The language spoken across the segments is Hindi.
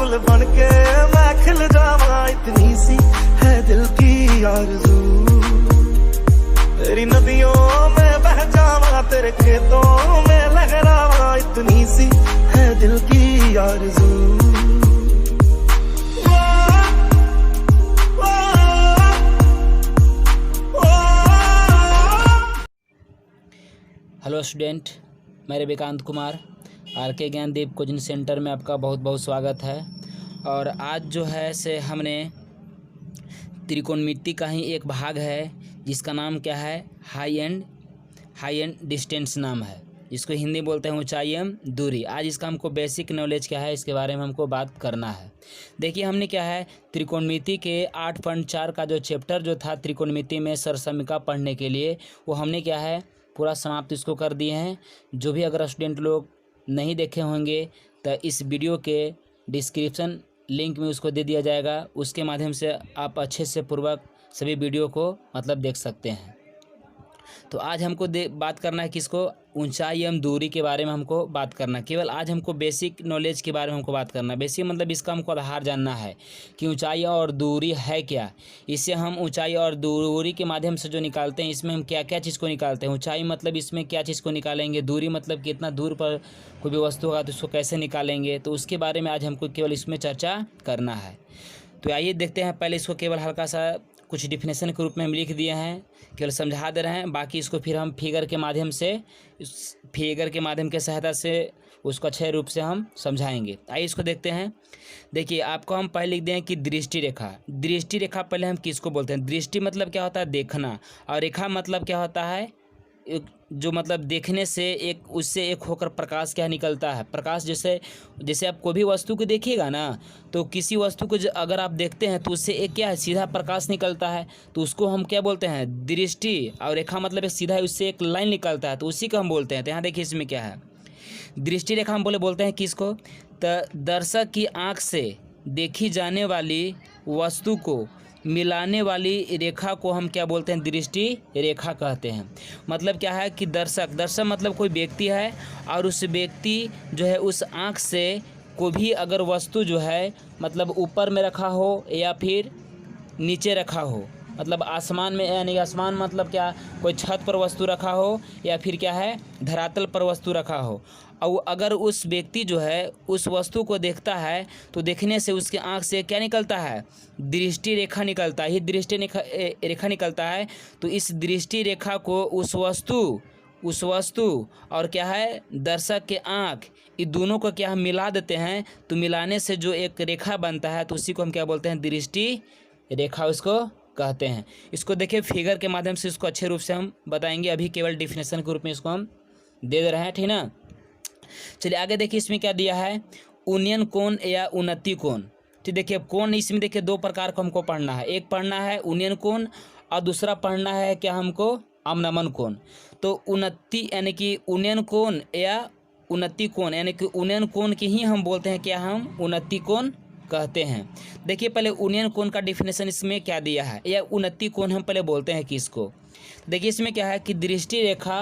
फूल बन के मैं खिल जावा, इतनी सी है दिल की आरज़ू। तेरी नदियों में बह जावा, तेरे खेतों में लहरावा, इतनी सी है दिल की आरज़ू। हेलो स्टूडेंट, मैं Ravikant Kumar R K. Gyandeep coaching centre में आपका बहुत बहुत स्वागत है। और आज जो है से हमने त्रिकोणमिति का ही एक भाग है जिसका नाम क्या है, हाई एंड डिस्टेंस नाम है, जिसको हिंदी बोलते हैं ऊंचाई एवं दूरी। आज इसका हमको बेसिक नॉलेज क्या है इसके बारे में हमको बात करना है। देखिए हमने क्या है त्रिकोणमिति के 8.4 का जो चैप्टर जो था त्रिकोणमिति में सरसमीका पढ़ने के लिए, वो हमने क्या है पूरा समाप्त इसको कर दिए हैं। जो भी अगर स्टूडेंट लोग नहीं देखे होंगे तो इस वीडियो के डिस्क्रिप्शन लिंक में उसको दे दिया जाएगा, उसके माध्यम से आप अच्छे से पूर्वक सभी वीडियो को मतलब देख सकते हैं। तो आज हमको बात करना है किसको, ऊंचाई एवं दूरी के बारे में हमको बात करना। केवल आज हमको बेसिक नॉलेज के बारे में हमको बात करना। बेसिक मतलब इसका हमको आधार जानना है कि ऊंचाई और दूरी है क्या। इससे हम ऊंचाई और दूरी के माध्यम से जो निकालते हैं, इसमें हम क्या क्या चीज़ को निकालते हैं। ऊंचाई मतलब इसमें क्या चीज़ को निकालेंगे, दूरी मतलब कितना दूर पर कोई भी वस्तु होगा तो उसको कैसे निकालेंगे, तो उसके बारे में आज हमको केवल इसमें चर्चा करना है। तो आइए देखते हैं। पहले इसको केवल हल्का सा कुछ डिफिनेशन के रूप में हम लिख दिए हैं, केवल समझा दे रहे हैं। बाकी इसको फिर हम फिगर के माध्यम के सहायता से उसको अच्छे रूप से हम समझाएंगे। आइए इसको देखते हैं। देखिए आपको हम पहले लिख दें कि दृष्टि रेखा। दृष्टि रेखा पहले हम किसको बोलते हैं। दृष्टि मतलब क्या होता है, देखना, और रेखा मतलब क्या होता है, जो मतलब देखने से एक उससे एक होकर प्रकाश क्या निकलता है। प्रकाश जैसे आप कोई भी वस्तु को देखिएगा ना, तो किसी वस्तु को अगर आप देखते हैं तो उससे एक क्या है, सीधा प्रकाश निकलता है, तो उसको हम क्या बोलते हैं, दृष्टि। और रेखा मतलब एक सीधा उससे एक लाइन निकलता है, तो उसी को हम बोलते हैं। तो यहाँ देखिए इसमें क्या है, दृष्टि रेखा हम बोलते हैं किसको, तो दर्शक की आँख से देखी जाने वाली वस्तु को मिलाने वाली रेखा को हम क्या बोलते हैं, दृष्टि रेखा कहते हैं। मतलब क्या है कि दर्शक मतलब कोई व्यक्ति है, और उस व्यक्ति जो है उस आँख से कोई भी अगर वस्तु जो है मतलब ऊपर में रखा हो या फिर नीचे रखा हो, मतलब आसमान में, यानी आसमान मतलब क्या, कोई छत पर वस्तु रखा हो या फिर क्या है धरातल पर वस्तु रखा हो, और अगर उस व्यक्ति जो है उस वस्तु को देखता है तो देखने से उसके आँख से क्या निकलता है, दृष्टि रेखा निकलता है। ही दृष्टि रेखा निकलता है। तो इस दृष्टि रेखा को उस वस्तु और क्या है दर्शक के आँख, ये दोनों को क्या हम मिला देते हैं, तो मिलाने से जो एक रेखा बनता है तो उसी को हम क्या बोलते हैं, दृष्टि रेखा उसको कहते हैं। इसको देखिए फिगर के माध्यम से इसको अच्छे रूप से हम बताएंगे। अभी केवल डिफिनेशन के रूप में इसको हम दे रहे हैं, ठीक ना। चलिए आगे देखिए इसमें क्या दिया है, उन्नयन कोण या उन्नति कोण। तो देखिए कोण इसमें देखिए दो प्रकार को हमको पढ़ना है। एक पढ़ना है उन्नयन कोण और दूसरा पढ़ना है क्या हमको, अवनमन कोण। तो उन्नति यानी कि उन्नयन कोण या उन्नति कोण, यानी कि उन्नयन कोण की ही हम बोलते हैं क्या, हम उन्नति कोण कहते हैं। देखिए पहले उन्नयन कोण का डिफिनेशन इसमें क्या दिया है, या उन्नति कोण हम पहले बोलते हैं किसको। देखिए इसमें क्या है कि दृष्टि रेखा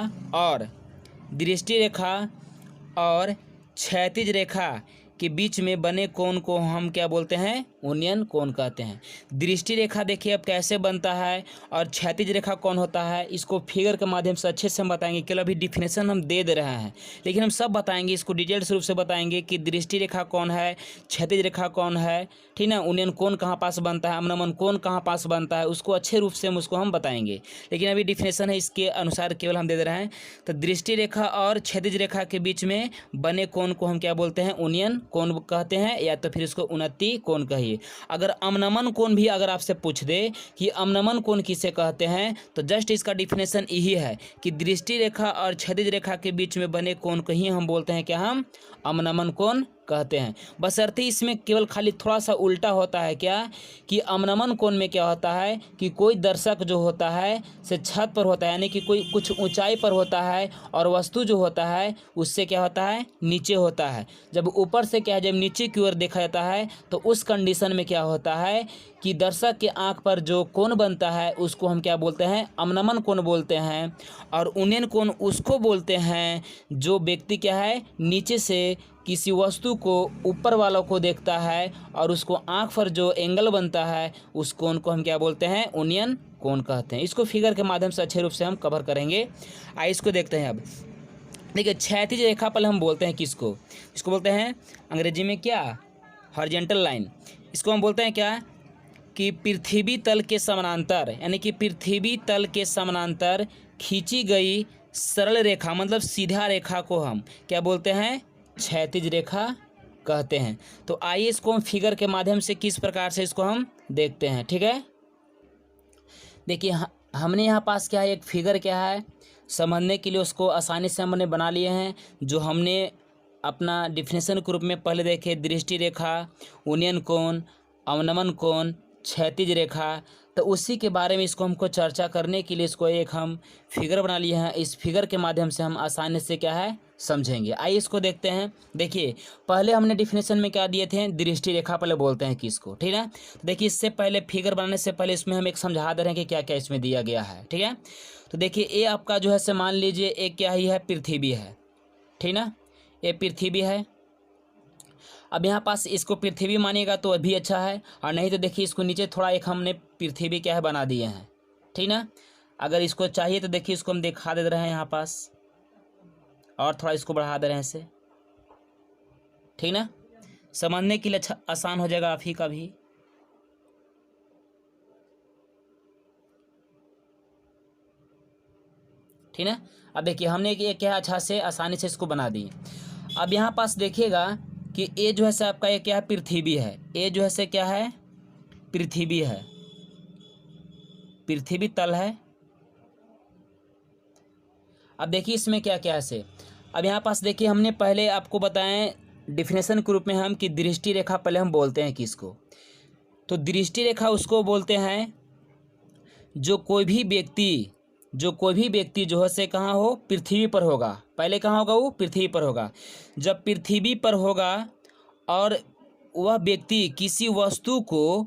और क्षैतिज रेखा के बीच में बने कोण को हम क्या बोलते हैं, उन्नयन कोण कहते हैं। दृष्टि रेखा देखिए अब कैसे बनता है और क्षैतिज रेखा कौन होता है, इसको फिगर के माध्यम से अच्छे से हम बताएंगे। केवल अभी डिफिनेशन हम दे रहे हैं, लेकिन हम सब बताएंगे, इसको डिटेल्स रूप से बताएंगे कि दृष्टि रेखा कौन है, क्षैतिज रेखा कौन है, ठीक ना, उन्नयन कोण कहाँ पास बनता है, अवनमन कोण कहाँ पास बनता है, उसको अच्छे रूप से हम बताएंगे। लेकिन अभी डिफिनेशन है, इसके अनुसार केवल हम दे रहे हैं। तो दृष्टि रेखा और क्षैतिज रेखा के बीच में बने कोण को हम क्या बोलते हैं, उन्नयन कोण कहते हैं, या तो फिर इसको उन्नति कोण कहिए। अगर अवनमन कोण भी अगर आपसे पूछ दे कि अवनमन कोण किसे कहते हैं, तो जस्ट इसका डिफिनेशन यही है कि दृष्टि रेखा और क्षैतिज रेखा के बीच में बने कोण को ही हम बोलते हैं क्या, हम अवनमन कोण कहते हैं। बशर्ते इसमें केवल खाली थोड़ा सा उल्टा होता है क्या, कि अवनमन कोण में क्या होता है कि कोई दर्शक जो होता है से छत पर होता है, यानी कि कोई कुछ ऊंचाई पर होता है, और वस्तु जो होता है उससे क्या होता है, नीचे होता है। जब ऊपर से क्या है, जब नीचे की ओर देखा जाता है तो उस कंडीशन में क्या होता है कि दर्शक के आंख पर जो कोण बनता है उसको हम क्या बोलते हैं, अवनमन कोण बोलते हैं। और उन्नयन कोण उसको बोलते हैं जो व्यक्ति क्या है, नीचे से किसी वस्तु को ऊपर वालों को देखता है और उसको आँख पर जो एंगल बनता है उस कोण को हम क्या बोलते हैं, ओनियन कोण कहते हैं। इसको फिगर के माध्यम से अच्छे रूप से हम कवर करेंगे। आइए इसको देखते हैं। अब देखिए क्षैतिज रेखा पहले हम बोलते हैं किसको, इसको बोलते हैं अंग्रेजी में क्या, हॉरिजॉन्टल लाइन। इसको हम बोलते हैं क्या कि पृथ्वी तल के समानांतर, यानी कि पृथ्वी तल के समानांतर खींची गई सरल रेखा मतलब सीधा रेखा को हम क्या बोलते हैं, क्षैतिज रेखा कहते हैं। तो आइए इसको हम फिगर के माध्यम से किस प्रकार से इसको हम देखते हैं। ठीक है, देखिए हमने यहाँ पास क्या है, एक फिगर क्या है समझने के लिए उसको आसानी से हमने बना लिए हैं, जो हमने अपना डिफिनेशन के रूप में पहले देखे, दृष्टि रेखा, ओनियन कोण, अवनमन कोण, क्षैतिज रेखा। तो उसी के बारे में इसको हमको चर्चा करने के लिए इसको एक हम फिगर बना लिए हैं। इस फिगर के माध्यम से हम आसानी से क्या है समझेंगे। आइए इसको देखते हैं। देखिए पहले हमने डिफिनेशन में क्या दिए थे, दृष्टि रेखा पहले बोलते हैं किसको, ठीक है। तो देखिए इससे पहले फिगर बनाने से पहले इसमें हम एक समझा दे रहे हैं कि क्या क्या इसमें दिया गया है, ठीक है। तो देखिए ये आपका जो है से मान लीजिए एक क्या ही है, पृथ्वी है, ठीक ना, ये पृथ्वी है। अब यहाँ पास इसको पृथ्वी मानिएगा तो अभी अच्छा है, और नहीं तो देखिए इसको नीचे थोड़ा एक हमने पृथ्वी क्या है बना दिए हैं, ठीक ना। अगर इसको चाहिए तो देखिए इसको हम दिखा दे रहे हैं यहाँ पास, और थोड़ा इसको बढ़ा दे रहे हैं इसे, ठीक ना, समझने के लिए अच्छा आसान हो जाएगा आप ही का भी। ठीक ना। अब देखिए हमने ये क्या अच्छा से आसानी से इसको बना दी। अब यहाँ पास देखिएगा कि ये जो है से आपका ये क्या है, पृथ्वी है, ये जो है से क्या है, पृथ्वी है, पृथ्वी तल है। अब देखिए इसमें क्या क्या है से, अब यहाँ पास देखिए हमने पहले आपको बताएं डिफिनेशन के रूप में हम कि दृष्टि रेखा पहले हम बोलते हैं किसको, तो दृष्टि रेखा उसको बोलते हैं जो कोई भी व्यक्ति जो है से कहाँ हो, पृथ्वी पर होगा। पहले कहाँ होगा, वो पृथ्वी पर होगा। जब पृथ्वी पर होगा और वह व्यक्ति किसी वस्तु को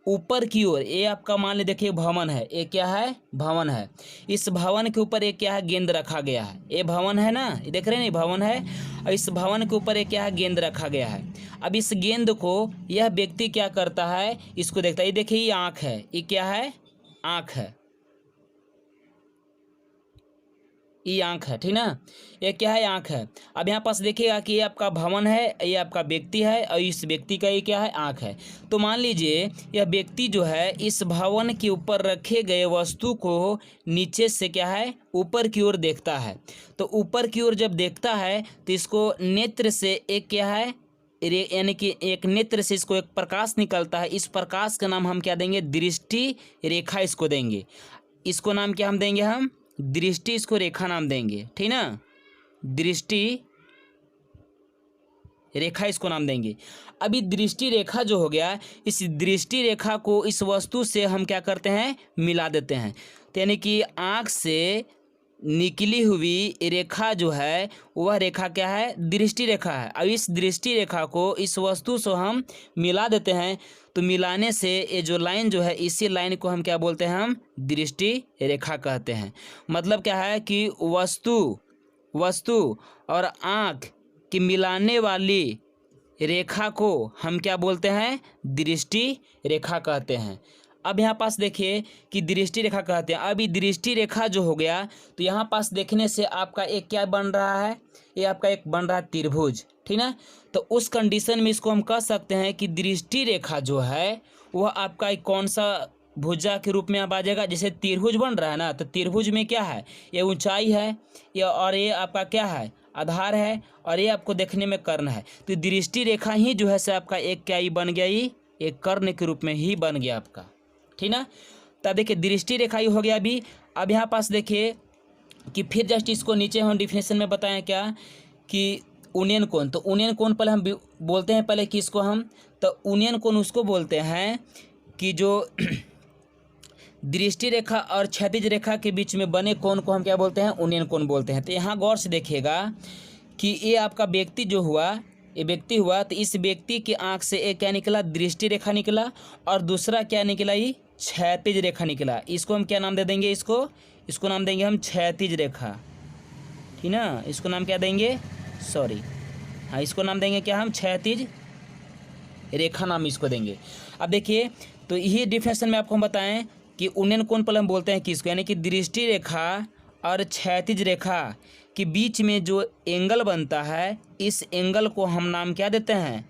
ऊपर की ओर, ये आपका मान लीजिए देखिए भवन है, ये क्या है, भवन है, इस भवन के ऊपर एक क्या है, गेंद रखा गया है। ये भवन है ना, ये देख रहे हैं ना, भवन है, और इस भवन के ऊपर एक क्या है, गेंद रखा गया है। अब इस गेंद को यह व्यक्ति क्या करता है, इसको देखता है। ये देखिए ये आँख है, ये क्या है, आँख है, ये आँख है, ठीक ना, ये क्या है, आँख है। अब यहाँ पास देखिएगा कि ये आपका भवन है, ये आपका व्यक्ति है, और इस व्यक्ति का ये क्या है, आँख है। तो मान लीजिए यह व्यक्ति जो है इस भवन के ऊपर रखे गए वस्तु को नीचे से क्या है, ऊपर की ओर देखता है। तो ऊपर की ओर जब देखता है तो इसको नेत्र से एक क्या है, यानी कि एक नेत्र से इसको एक प्रकाश निकलता है। इस प्रकाश का नाम हम क्या देंगे, दृष्टि रेखा इसको देंगे। इसको नाम क्या हम देंगे, हम दृष्टि, इसको रेखा नाम देंगे, ठीक ना, दृष्टि रेखा इसको नाम देंगे। अभी दृष्टि रेखा जो हो गया, इस दृष्टि रेखा को इस वस्तु से हम क्या करते हैं, मिला देते हैं। तो यानी कि आँख से निकली हुई रेखा जो है वह रेखा क्या है, दृष्टि रेखा है। अब इस दृष्टि रेखा को इस वस्तु से हम मिला देते हैं। तो मिलाने से ये जो लाइन जो है, इसी लाइन को हम क्या बोलते हैं, हम दृष्टि रेखा कहते हैं। मतलब क्या है कि वस्तु और आँख की मिलाने वाली रेखा को हम क्या बोलते हैं, दृष्टि रेखा कहते हैं। अब यहाँ पास देखिए कि दृष्टि रेखा कहते हैं। अभी दृष्टि रेखा जो हो गया, तो यहाँ पास देखने से आपका एक क्या बन रहा है, ये आपका एक बन रहा है त्रिभुज, ठीक ना। तो उस कंडीशन में इसको हम कह सकते हैं कि दृष्टि रेखा जो है वह आपका एक कौन सा भुजा के रूप में आप आ जाएगा। जैसे त्रिभुज बन रहा है ना, तो त्रिभुज में क्या है, ये ऊंचाई है, ये और ये आपका क्या है, आधार है, और ये आपको देखने में कर्ण है। तो दृष्टि रेखा ही जो है से आपका एक क्या ही बन गया, ये एक कर्ण के रूप में ही बन गया आपका, ठीक ना। तब देखिए दृष्टि रेखा ही हो गया अभी। अब यहाँ पास देखिए कि फिर जस्ट इसको नीचे हम डिफिनेशन में बताएं क्या कि ओनियन कोण। तो ओनियन कोण पहले हम बोलते हैं, पहले किसको हम, तो ओनियन कोण उसको बोलते हैं कि जो दृष्टि रेखा और क्षैतिज रेखा के बीच में बने कोण को हम क्या बोलते हैं, ओनियन कोण बोलते हैं। तो यहाँ गौर से देखिएगा कि ये आपका व्यक्ति जो हुआ, ये व्यक्ति हुआ, तो इस व्यक्ति की आँख से एक क्या निकला, दृष्टि रेखा निकला, और दूसरा क्या निकला, ये क्षैतिज रेखा निकला। इसको हम क्या नाम दे देंगे, इसको नाम देंगे हम क्षैतिज रेखा, ठीक ना। इसको नाम क्या देंगे, हाँ, इसको नाम देंगे क्या हम, क्षैतिज रेखा नाम इसको देंगे। अब देखिए, तो यही डिफिनेशन में आपको हम बताएं कि उन्नयन कोण पर हम बोलते हैं किसको, यानी कि दृष्टि रेखा और क्षैतिज रेखा के बीच में जो एंगल बनता है, इस एंगल को हम नाम क्या देते हैं,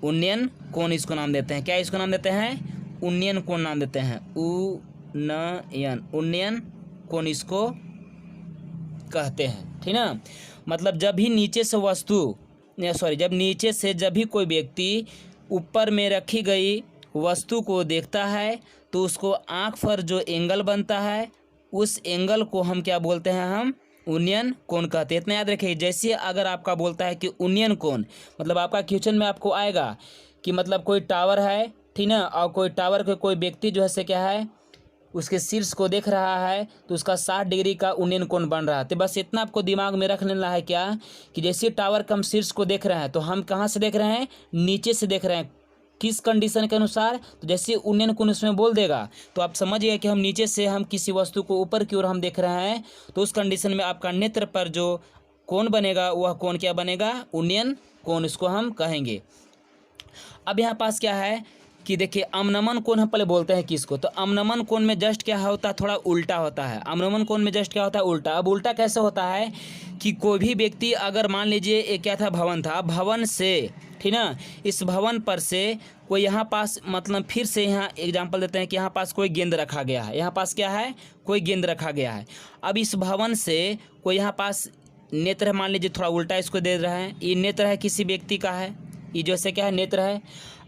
उन्नयन कोण इसको नाम देते हैं। क्या इसको नाम देते हैं, उन्नयन कोण नाम देते हैं, उन्नयन कोण इसको कहते हैं, ठीक ना। मतलब जब भी नीचे से जब नीचे से जब भी कोई व्यक्ति ऊपर में रखी गई वस्तु को देखता है तो उसको आँख पर जो एंगल बनता है, उस एंगल को हम क्या बोलते हैं, हम उन्नयन कोण कहते हैं। इतना याद रखिए। जैसे अगर आपका बोलता है कि उन्नयन कोण, मतलब आपका क्वेश्चन में आपको आएगा कि मतलब कोई टावर है, ठीक ना, और कोई टावर के कोई व्यक्ति जो है से क्या है, उसके शीर्ष को देख रहा है तो उसका 60 डिग्री का उन्नयन कोण बन रहा है। तो बस इतना आपको दिमाग में रख लेना है क्या, कि जैसे टावर का हम शीर्ष को देख रहे हैं तो हम कहाँ से देख रहे हैं, नीचे से देख रहे हैं। किस कंडीशन के अनुसार, तो जैसे उन्नयन कोण उसमें बोल देगा तो आप समझिए कि हम नीचे से हम किसी वस्तु को ऊपर की ओर हम देख रहे हैं, तो उस कंडीशन में आपका नेत्र पर जो कोण बनेगा वह कोण क्या बनेगा, उन्नयन कोण इसको हम कहेंगे। अब यहाँ पास क्या है कि देखिए, अवनमन कोण हम पहले बोलते हैं किसको, तो अवनमन कोण में जस्ट क्या होता है, थोड़ा उल्टा होता है। अवनमन कोण में जस्ट क्या होता है, उल्टा। अब उल्टा कैसे होता है कि कोई भी व्यक्ति अगर मान लीजिए एक क्या था, भवन था, भवन से, ठीक ना, इस भवन पर से कोई यहाँ पास, मतलब फिर से यहाँ एग्जांपल देते हैं कि यहाँ पास कोई गेंद रखा गया है, यहाँ पास क्या है, कोई गेंद रखा गया है। अब इस भवन से कोई यहाँ पास नेत्र है, मान लीजिए थोड़ा उल्टा इसको दे रहे हैं, ये नेत्र है किसी व्यक्ति का है, ये जैसे क्या है, नेत्र है।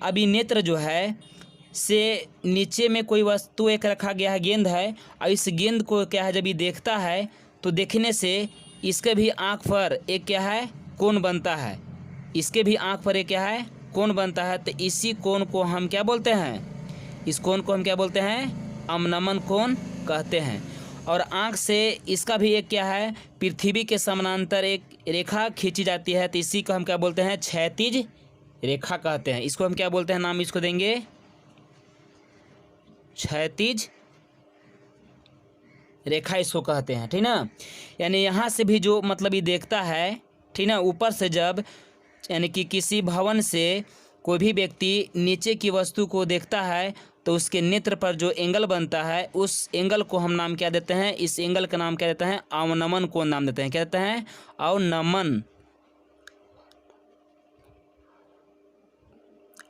अब ये नेत्र जो है से नीचे में कोई वस्तु एक रखा गया है, गेंद है, और इस गेंद को क्या है, जब ये देखता है तो देखने से इसके भी आँख पर एक क्या है, कोण बनता है, इसके भी आँख पर एक क्या है, कोण बनता है। तो इसी कोण को हम क्या बोलते हैं, इस कोण को हम क्या बोलते हैं, अवनमन कोण कहते हैं। और आँख से इसका भी एक क्या है, पृथ्वी के समानांतर एक रेखा खींची जाती है, तो इसी को हम क्या बोलते हैं, क्षैतिज रेखा कहते हैं। इसको हम क्या बोलते हैं, नाम इसको देंगे क्षैतिज रेखा इसको कहते हैं, ठीक ना। यानी यहाँ से भी जो मतलब ये देखता है, ठीक ना, ऊपर से जब, यानी कि किसी भवन से कोई भी व्यक्ति नीचे की वस्तु को देखता है तो उसके नेत्र पर जो एंगल बनता है, उस एंगल को हम नाम क्या देते हैं, इस एंगल का नाम क्या देते हैं, अवनमन कोण नाम देते हैं। क्या देते हैं,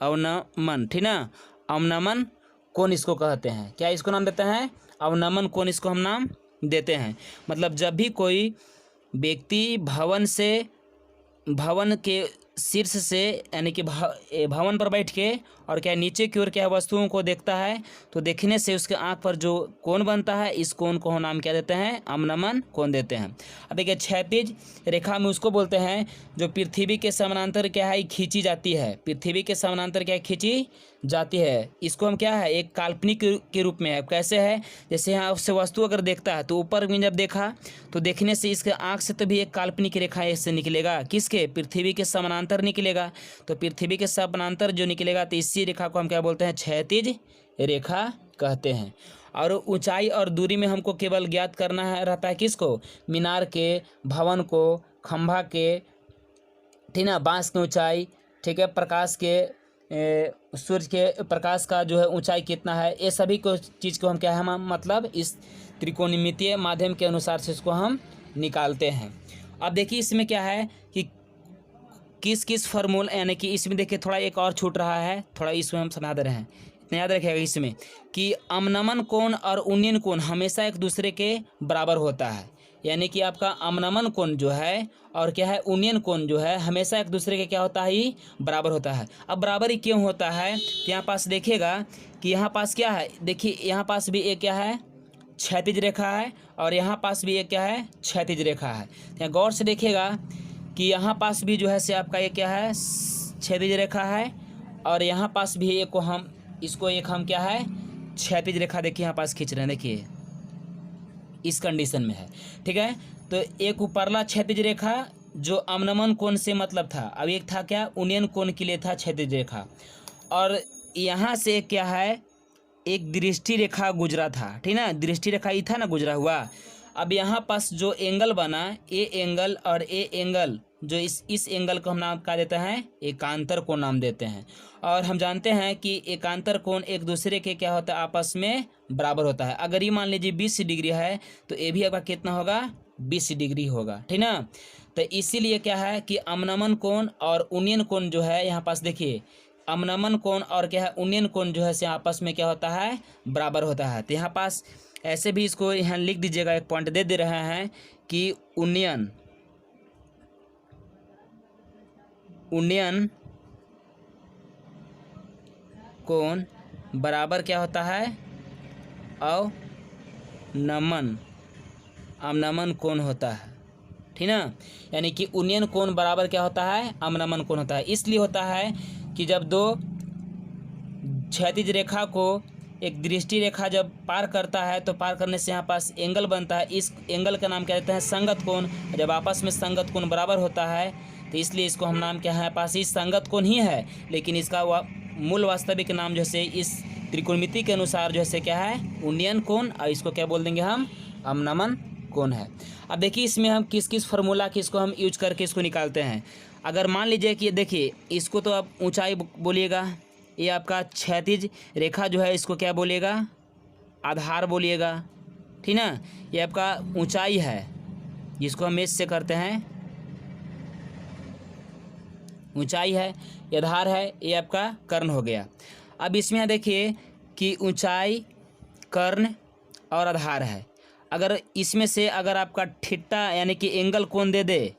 अवनमन, ठीक ना, अवनमन कोण इसको कहते हैं। क्या इसको नाम देते हैं, अवनमन कोण इसको हम नाम देते हैं। मतलब जब भी कोई व्यक्ति भवन के शीर्ष से, यानी कि भवन पर बैठ के और क्या नीचे की ओर क्या वस्तुओं को देखता है, तो देखने से उसके आँख पर जो कोण बनता है, इस कोण को हम नाम क्या देते हैं, अवनमन कोण देते हैं। अब देखिए, क्षैतिज रेखा में उसको बोलते हैं जो पृथ्वी के समानांतर क्या है, खींची जाती है, पृथ्वी के समानांतर क्या खींची जाती है। इसको हम क्या है, एक काल्पनिक के रूप में है। कैसे है, जैसे यहाँ से वस्तु अगर देखता है तो ऊपर में जब देखा तो देखने से इसके आँख से तो भी एक काल्पनिक रेखा इससे निकलेगा, किसके, पृथ्वी के समानांतर निकलेगा। तो पृथ्वी के समानांतर जो निकलेगा तो इसी रेखा को हम क्या बोलते हैं, क्षैतिज रेखा कहते हैं। और ऊंचाई और दूरी में हमको केवल ज्ञात करना है रहता है किसको, मीनार के, भवन को, खंभा के, ठीक ना, बांस की ऊंचाई, ठीक है, प्रकाश के, सूर्य के प्रकाश का जो है ऊंचाई कितना है, ये सभी को चीज़ को हम क्या है, हम मतलब इस त्रिकोणमितीय माध्यम के अनुसार से इसको हम निकालते हैं। अब देखिए इसमें क्या है कि किस किस फार्मूला, यानी कि इसमें देखिए थोड़ा एक और छूट रहा है, थोड़ा इसमें हम समझा दे रहे हैं। इतना याद रखिएगा इसमें कि अवनमन कोण और उन्नयन कोण हमेशा एक दूसरे के बराबर होता है। यानी कि आपका अवनमन कोण जो है और क्या है, उन्नयन कोण जो है, हमेशा एक दूसरे के क्या होता है, ही बराबर होता है। अब बराबर ही क्यों होता है, तो यहाँ पास देखिएगा कि यहाँ पास क्या है, देखिए यहाँ पास भी एक क्या है, क्षैतिज रेखा है, और यहाँ पास भी एक क्या है, क्षैतिज रेखा है। यहाँ गौर से देखिएगा कि यहाँ पास भी जो है से आपका ये क्या है, क्षैतिज रेखा है, और यहाँ पास भी एक को हम इसको एक हम क्या है, क्षैतिज रेखा देखिए यहाँ पास खींच रहे हैं, देखिए इस कंडीशन में है, ठीक है। तो एक ऊपरला क्षैतिज रेखा जो अवनमन कोण से मतलब था, अब एक था क्या, उन्नयन कोण के लिए था क्षैतिज रेखा, और यहाँ से क्या है, एक दृष्टि रेखा गुजरा था, ठीक ना, दृष्टि रेखा ही था ना गुजरा हुआ। अब यहाँ पास जो एंगल बना, ए एंगल और ए एंगल जो इस एंगल को हम नाम क्या देते हैं, एकांतर कोण नाम देते हैं। और हम जानते हैं कि एकांतर कोण एक दूसरे के क्या होता है, आपस में बराबर होता है। अगर ये मान लीजिए 20 डिग्री है तो ये भी आपका कितना होगा, 20 डिग्री होगा, ठीक ना। तो इसीलिए क्या है कि अवनमन कोण और उन्नयन कोण जो है यहाँ पास देखिए, अवनमन कोण और क्या है उन्नयन कोण जो है से आपस में क्या होता है, बराबर होता है। तो यहाँ पास ऐसे भी इसको यहाँ लिख दीजिएगा, एक पॉइंट दे रहे हैं कि उन्नयन कोण बराबर क्या होता है, अवनमन कोण होता है, ठीक ना। यानी कि उन्नयन कोण बराबर क्या होता है, अवनमन कोण होता है। इसलिए होता है कि जब दो क्षैतिज रेखा को एक दृष्टि रेखा जब पार करता है तो पार करने से यहाँ पास एंगल बनता है, इस एंगल का नाम क्या देते हैं, संगत कोण। जब आपस में संगत कोण बराबर होता है तो इसलिए इसको हम नाम क्या है, पास इस संगत कोण ही है, लेकिन इसका मूल वास्तविक नाम जो है इस त्रिकोणमिति के अनुसार जो है क्या है, उन्नयन कोण, और इसको क्या बोल देंगे हम, अवनमन कोण है। अब देखिए इसमें हम किस किस फार्मूला की इसको हम यूज करके इसको निकालते हैं। अगर मान लीजिए कि देखिए इसको तो आप ऊंचाई बोलिएगा, ये आपका क्षैतिज रेखा जो है इसको क्या बोलिएगा, आधार बोलिएगा, ठीक ना। ये आपका ऊंचाई है जिसको हम मेष से करते हैं, ऊंचाई है, ये आधार है, ये आपका कर्ण हो गया। अब इसमें देखिए कि ऊंचाई, कर्ण और आधार है। अगर इसमें से अगर आपका थीटा यानी कि एंगल कोण दे दे,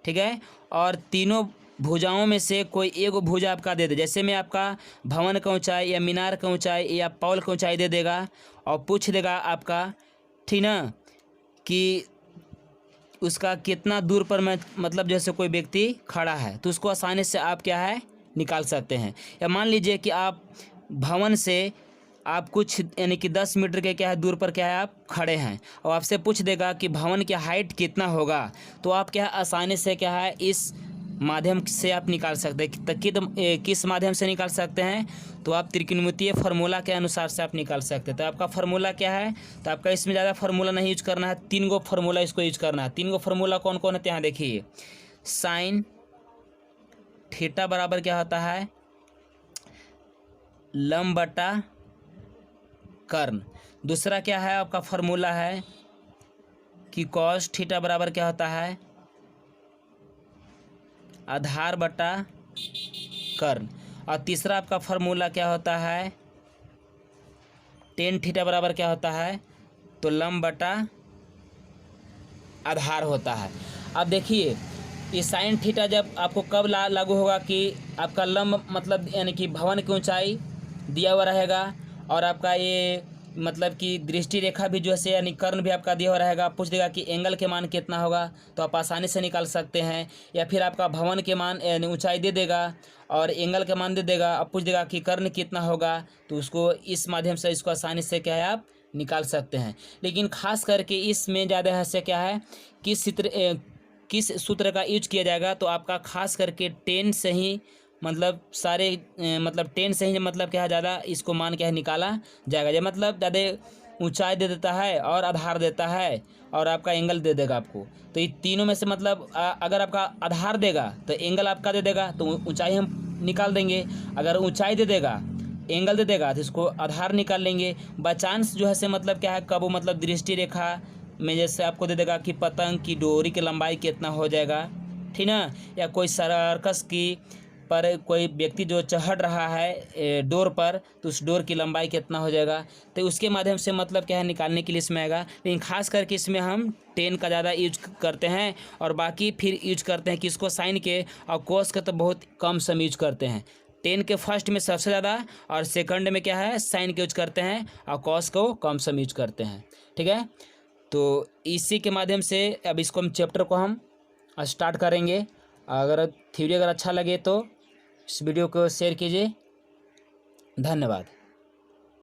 ठीक है, और तीनों भुजाओं में से कोई एक भुजा आपका दे दे, जैसे में आपका भवन का ऊंचाई या मीनार का ऊंचाई या पौल का ऊंचाई दे देगा और पूछ देगा आपका, ठीक ना, कि उसका कितना दूर पर मैं मतलब जैसे कोई व्यक्ति खड़ा है, तो उसको आसानी से आप क्या है निकाल सकते हैं। या मान लीजिए कि आप भवन से आप कुछ यानी कि 10 मीटर के क्या है दूर पर क्या है आप खड़े हैं और आपसे पूछ देगा कि भवन की हाइट कितना होगा, तो आप क्या है आसानी से क्या है इस माध्यम से आप निकाल सकते हैं। किस माध्यम से निकाल सकते हैं, तो आप त्रिकोणमितीय फार्मूला के अनुसार से आप निकाल सकते हैं। तो आपका फार्मूला क्या है, तो आपका इसमें ज़्यादा फार्मूला नहीं यूज करना है, 3 गो फार्मूला इसको यूज करना है। 3 गो फार्मूला कौन कौन है, यहाँ देखिए, साइन थीटा बराबर क्या होता है, लंब बटा कर्ण। दूसरा क्या है आपका फार्मूला है कि कॉस थीटा बराबर क्या होता है, आधार बटा कर्ण। और तीसरा आपका फार्मूला क्या होता है, टेन थीटा बराबर क्या होता है, तो लंब बटा आधार होता है। अब देखिए ये साइन थीटा जब आपको कब लागू होगा कि आपका लंब मतलब यानी कि भवन की ऊंचाई दिया हुआ रहेगा और आपका ये मतलब कि दृष्टि रेखा भी जो है यानी कर्ण भी आपका दिया हुआ रहेगा। पूछ देगा कि एंगल के मान कितना होगा, तो आप आसानी से निकाल सकते हैं। या फिर आपका भवन के मान यानी ऊंचाई दे देगा और एंगल का मान दे देगा, अब पूछ देगा कि कर्ण कितना होगा, तो उसको इस माध्यम से इसको आसानी से क्या है आप निकाल सकते हैं। लेकिन खास करके इसमें ज़्यादा है क्या है किस सूत्र का यूज किया जाएगा, तो आपका खास करके 10 से ही मतलब सारे मतलब 10 से ही मतलब क्या है ज़्यादा इसको मान क्या है निकाला जाएगा। जब मतलब ज़्यादा ऊंचाई दे देता है और आधार देता है और आपका एंगल दे देगा आपको, तो ये तीनों में से मतलब अगर आपका आधार देगा तो एंगल आपका दे देगा, तो ऊंचाई हम निकाल देंगे। अगर ऊंचाई दे देगा एंगल दे देगा तो इसको आधार निकाल लेंगे। बाई चांस जो है से मतलब क्या है कब वो मतलब दृष्टि रेखा में जैसे आपको दे देगा कि पतंग की डोरी की लंबाई कितना हो जाएगा, ठीक ना, या कोई सर्कस की पर कोई व्यक्ति जो चढ़ रहा है डोर पर, तो उस डोर की लंबाई कितना हो जाएगा, तो उसके माध्यम से मतलब क्या है निकालने के लिए इसमें आएगा। लेकिन खास करके इसमें हम 10 का ज़्यादा यूज करते हैं और बाकी फिर यूज करते हैं किसको, साइन के, और कोस का तो बहुत कम सम यूज करते हैं। 10 के फर्स्ट में सबसे ज़्यादा और सेकंड में क्या है साइन के यूज करते हैं और कॉस को कम सम यूज करते हैं, ठीक है। तो इसी के माध्यम से अब इसको हम चैप्टर को हम स्टार्ट करेंगे। अगर थ्योरी अगर अच्छा लगे तो इस वीडियो को शेयर कीजिए। धन्यवाद।